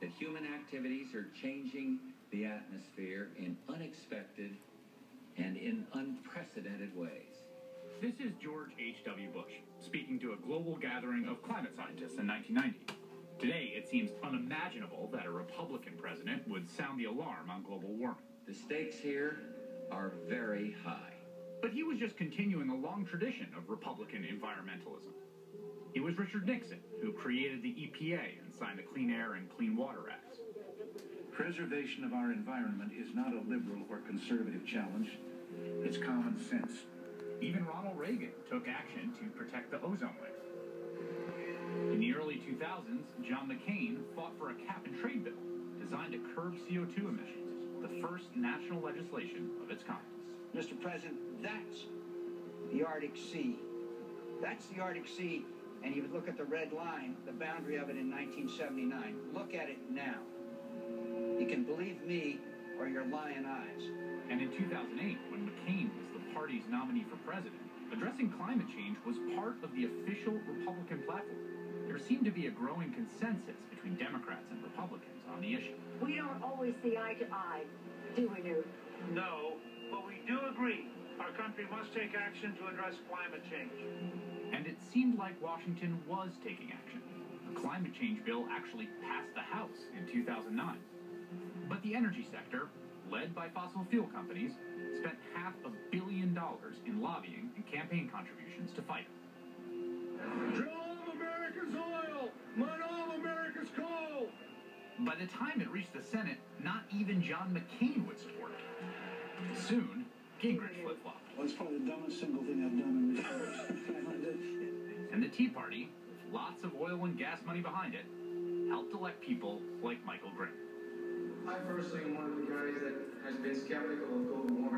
that human activities are changing the atmosphere in unexpected and in unprecedented ways. This is George H.W. Bush speaking to a global gathering of climate scientists in 1990. Today, it seems unimaginable that a Republican president would sound the alarm on global warming. The stakes here are very high. But he was just continuing a long tradition of Republican environmentalism. It was Richard Nixon who created the EPA and signed the Clean Air and Clean Water Acts. Preservation of our environment is not a liberal or conservative challenge. It's common sense. Even Ronald Reagan took action to protect the ozone layer. In the early 2000s, John McCain fought for a cap-and-trade bill designed to curb CO2 emissions, the first national legislation of its kind. Mr. President, that's the Arctic Sea. That's the Arctic Sea, and you would look at the red line, the boundary of it in 1979. Look at it now. You can believe me or your lying eyes. And in 2008, when McCain was the party's nominee for president, addressing climate change was part of the official Republican platform. There seemed to be a growing consensus between Democrats and Republicans on the issue. We don't always see eye to eye, do we, Newt? No, but we do agree our country must take action to address climate change. And it seemed like Washington was taking action. A climate change bill actually passed the House in 2009. But the energy sector, led by fossil fuel companies, spent $500 million in lobbying and campaign contributions to fight it. Drill all of America's oil! Mine all of America's coal! By the time it reached the Senate, not even John McCain would support it. Soon, Gingrich flip-flopped. Well, it's probably the dumbest single thing I've done in my And the Tea Party, with lots of oil and gas money behind it, helped elect people like Michael Grimm. I personally am one of the guys that has been skeptical of global warming.